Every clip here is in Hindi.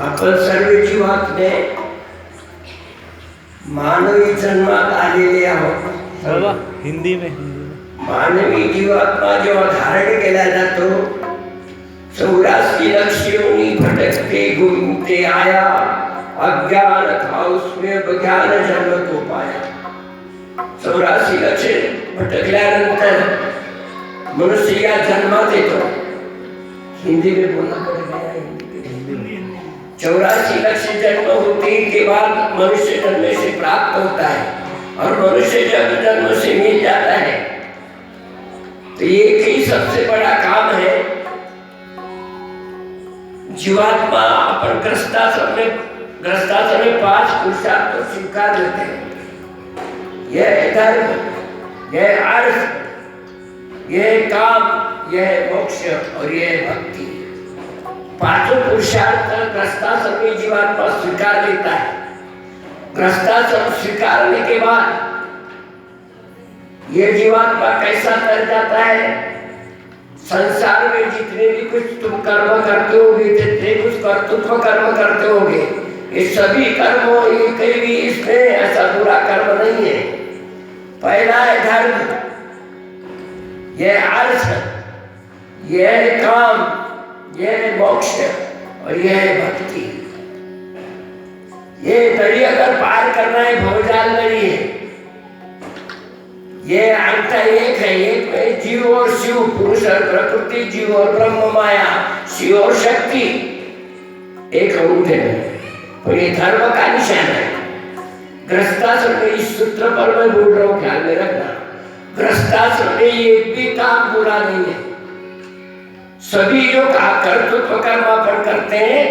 आपण सर्व जीवात्मे मानवी जन्मात आलेले आहोत। हिंदी में मानवी जीवात्मा जेव्हा धारण केला जातो 84 लक्ष योनी भटकते घूमते आया, अज्ञान था उसमें ज्ञान जन्म को पाया। 84 लक्ष भटकल्यानंतर मनुष्य या जन्मात येतो। हिंदी में बोलना पड़ेगा। 84 लक्ष जन्म होने के बाद मनुष्य जन्म से प्राप्त होता है और मनुष्य जब जन्म से मिल जाता है तो एक ही सबसे बड़ा काम है। जीवात्मा अपन ग्रस्ताश्रम में 5 पुरुषार्थ को स्वीकार लेते हैं। यह धर्म, यह अर्थ, यह काम, यह मोक्ष और यह भक्ति। 5 पुरुषार्थ ग्रस्ताश्रम में जीवात्मा स्वीकार लेता है। ग्रस्ताश्रम स्वीकारने के बाद यह जीवात्मा कैसा कर जाता है? संसार में जितने भी कुछ तुम कर्म करते होगे, जितने कुछ कर्तृत्व कर्म करते होगे, ये सभी कर्मों ये कहीं भी इसमें ऐसा बुरा कर्म नहीं है। पहला है धर्म, यह अर्थ, यह काम, यह मोक्ष और यह भक्ति। ये दरिया अगर पार करना है भवजाल नहीं है। ये अंत एक है, एक में जीव और शिव, पुरुष और प्रकृति, जीव और ब्रह्म माया, शिव और शक्ति एक अंगूठे में। और ये धर्म का निशान है। गृहस्थाश्रम में इस सूत्र पर मैं बोल रहा हूँ, ख्याल में रखना। गृहस्थाश्रम में एक भी काम बुरा नहीं है। सभी जो कर्तृत्व कर्म अपन करते हैं,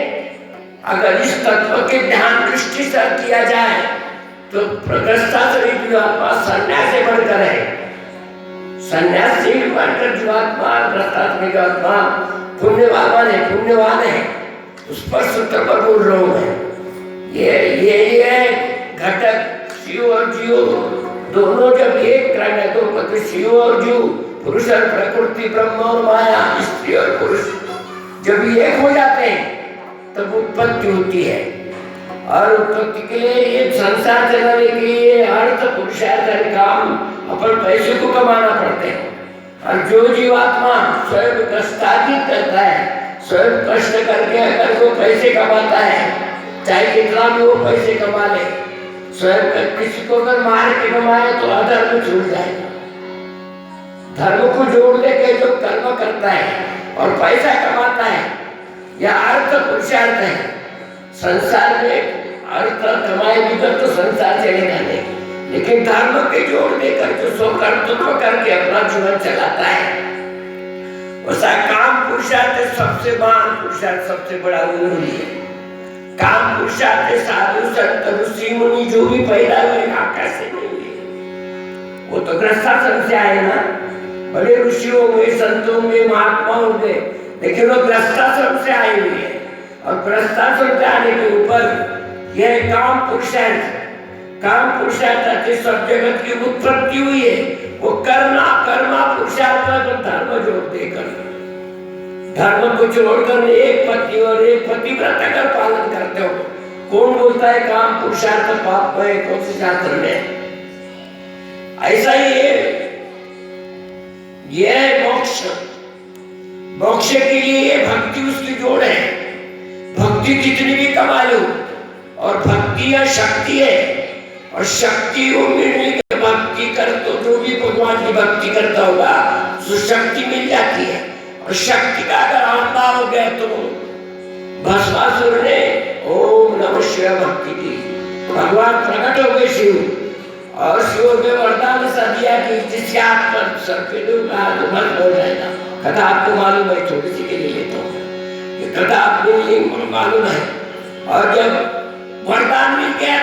अगर इस तत्व के ध्यान दृष्टि से किया जाए तो गृहस्थाश्रमी जीवात्मा संन्यास से बढ़कर है। संन्यास से बढ़कर जीवात्मा गृहस्थाश्रमी जीवात्मा पुण्यवान है। उस पर सूत्र पर बोल रहा हूँ मैं। ये घटक शिव और जीव दोनों जब एक करने तो शिव और जीव, पुरुष और प्रकृति, ब्रह्म और माया, स्त्री और पुरुष जब एक हो जाते हैं तब उत्पत्ति होती है। और उत्पत्ति के लिए ये संसार चलाने के लिए अर्थ पुरुषार्थ काम अपन पैसे को कमाना पड़ते हैं। और जो जीवात्मा स्वयं कष्टार्जित करता है, स्वयं कष्ट करके अगर वो पैसे कमाता है, चाहे कितना भी वो पैसे कमा ले, स्वयं किसी को अगर मार के कमाए तो अधर्म छूट जाएगा। धर्म को जोड़ लेके जो कर्म करता है और पैसा कमाता है, यह अर्थ पुरुषार्थ है। संसार में अर्थ कमाए बिगड़ तो संसार चलेगा नहीं, लेकिन धर्म के जोड़ देकर जो सो कर्तृत्व करके अपना जीवन चलाता है, वैसा काम पुरुषार्थ सबसे महान पुरुषार्थ, सबसे बड़ा उन्नति है। काम पुरुषार्थ साधु संत ऋषि मुनि जो भी पैदा हुए आकाश से नहीं हुए, वो तो गृहस्थाश्रम से आए ना। बड़े ऋषियों में, संतों में, महात्माओं में, लेकिन वो गृहस्थाश्रम से आए हुए हैं। और गृहस्थाश्रम से आने के ऊपर यह काम पुरुषार्थ से सब जगत की उत्पत्ति हुई है। वो कर्मा पुरुषार्थ धर्म जोड़ देकर, धर्म को छोड़कर एक पति और एक पतिव्रत अगर पालन करते हो, कौन बोलता है काम पुरुषार्थ पाप है? कौन से शास्त्र में? ऐसा ही है यह मोक्ष के लिए ये भक्ति उसकी जोड़ है। भक्ति कितनी भी कमा लो, और भक्ति या शक्ति है, और शक्ति वो मिलने के भक्ति कर तो जो भी भगवान की भक्ति करता होगा तो शक्ति मिल जाती है। और शक्ति का अगर आंधा हो गया तो भस्मासुर ने ओम नमः शिवाय भक्ति की, भगवान प्रकट हो गए शिव, और शिव ने वरदान सा दिया कि जिसके हाथ पर सर पे दूंगा तो भस्म हो जाएगा। कथा आपको मालूम है, छोटी सी के लिए लेता हूँ, ये कथा आपको मालूम है। और जब वरदान मिल गया